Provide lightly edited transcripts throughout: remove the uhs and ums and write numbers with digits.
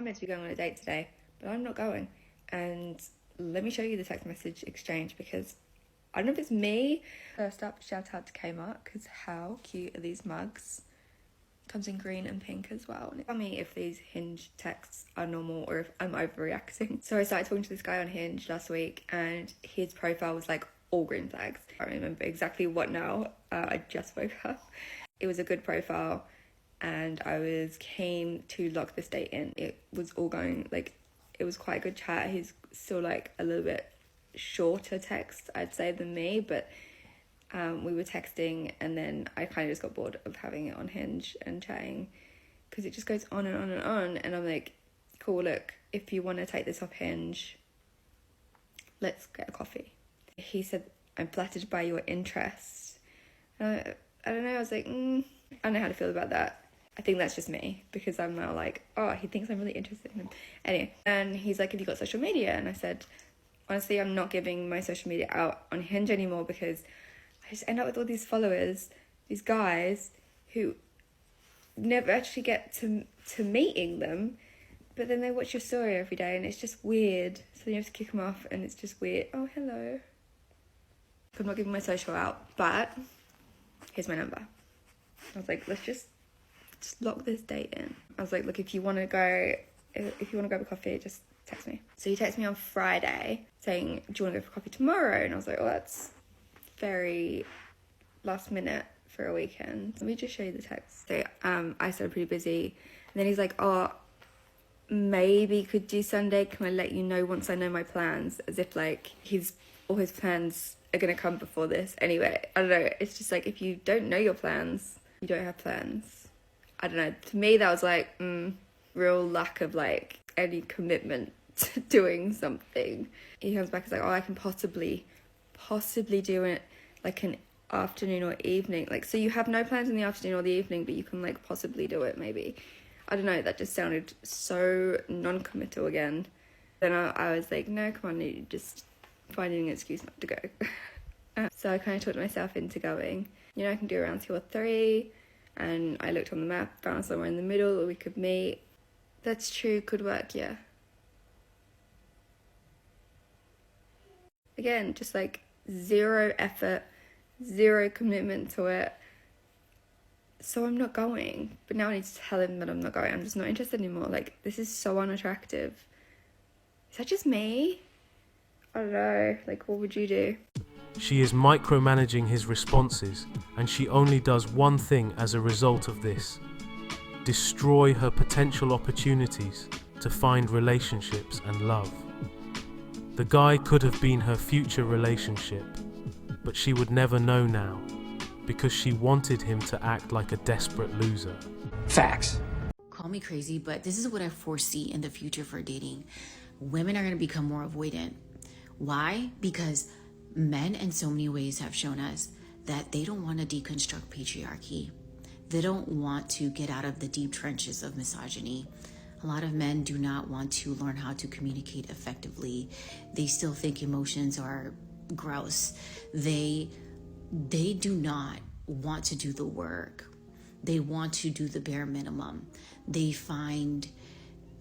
I'm meant to be going on a date today, but I'm not going. And let me show you the text message exchange because I don't know if it's me. First up, shout out to Kmart because how cute are these mugs? Comes in green and pink as well. Tell me if these Hinge texts are normal or if I'm overreacting. So I started talking to this guy on Hinge last week and his profile was like all green flags. I don't remember exactly what now. I just woke up. It was a good profile and I was keen to lock this date in. It was all going, like, it was quite a good chat. He's still like a little bit shorter text, I'd say, than me, but we were texting and then I kind of just got bored of having it on Hinge and chatting because it just goes on and on and on. And I'm like, cool, look, if you want to take this off Hinge, let's get a coffee. He said, I'm flattered by your interest. I don't know, I was like, I don't know how to feel about that. I think that's just me because I'm now like, oh, he thinks I'm really interested in him. Anyway, and he's like, have you got social media? And I said, honestly, I'm not giving my social media out on Hinge anymore because I just end up with all these followers, these guys who never actually get to meeting them, but then they watch your story every day and it's just weird. So you have to kick them off and it's just weird. Oh, hello. I'm not giving my social out, but here's my number. I was like, let's just lock this date in. I was like, look, if you want to grab a coffee, just text me. So he texted me on Friday saying, do you want to go for coffee tomorrow? And I was like, oh, that's very last minute for a weekend. Let me just show you the text. So I said I'm pretty busy. And then he's like, oh, maybe could do Sunday. Can I let you know once I know my plans? As if like all his plans are going to come before this. Anyway, I don't know. It's just like, if you don't know your plans, you don't have plans. I don't know. To me, that was like, real lack of like any commitment to doing something. He comes back, he's like, oh, I can possibly do it like an afternoon or evening. Like, so you have no plans in the afternoon or the evening, but you can like possibly do it maybe. I don't know, that just sounded so non-committal again. Then I was like, no, come on, you just finding an excuse not to go. So I kind of talked myself into going. You know, I can do around 2 or 3. And I looked on the map, found somewhere in the middle that we could meet. That's true, could work, yeah. Again, just like zero effort, zero commitment to it. So I'm not going. But now I need to tell him that I'm not going. I'm just not interested anymore. Like, this is so unattractive. Is that just me? I don't know. Like, what would you do? She is micromanaging his responses, and she only does one thing as a result of this: destroy her potential opportunities to find relationships and love. The guy could have been her future relationship, but she would never know now because she wanted him to act like a desperate loser. Facts. Call me crazy, but this is what I foresee in the future for dating. Women are going to become more avoidant. Why? Because men in so many ways have shown us that they don't want to deconstruct patriarchy. They don't want to get out of the deep trenches of misogyny. A lot of men do not want to learn how to communicate effectively. They still think emotions are gross. They do not want to do the work. They want to do the bare minimum. They find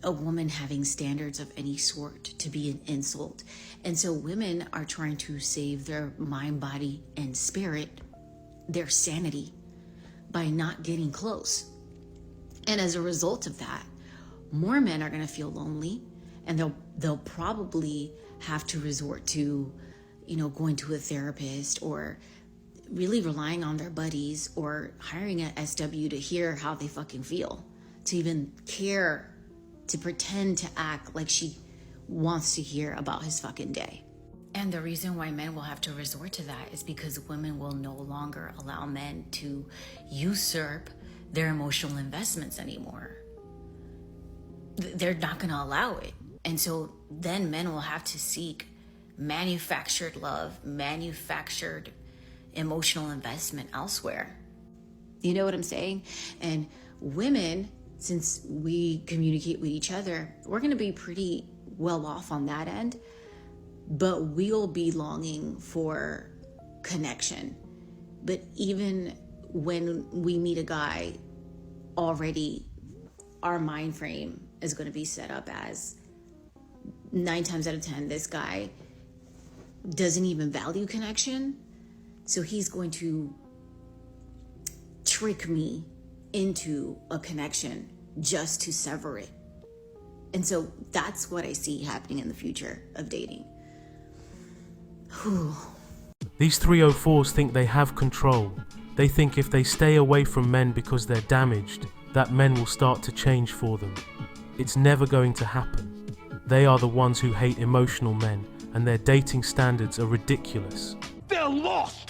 a woman having standards of any sort to be an insult. And so women are trying to save their mind, body, and spirit, their sanity, by not getting close. And as a result of that, more men are going to feel lonely, and they'll probably have to resort to, going to a therapist or really relying on their buddies or hiring an SW to hear how they fucking feel, to even care, to pretend to act like she wants to hear about his fucking day. And the reason why men will have to resort to that is because women will no longer allow men to usurp their emotional investments anymore. They're not going to allow it. And so then men will have to seek manufactured love, manufactured emotional investment elsewhere. You know what I'm saying? And women, since we communicate with each other, we're going to be pretty well off on that end, but we'll be longing for connection. But even when we meet a guy, already our mind frame is going to be set up as 9 times out of 10, this guy doesn't even value connection. So he's going to trick me into a connection just to sever it. And so that's what I see happening in the future of dating. Whew. These 304s think they have control. They think if they stay away from men because they're damaged, that men will start to change for them. It's never going to happen. They are the ones who hate emotional men, and their dating standards are ridiculous. They're lost!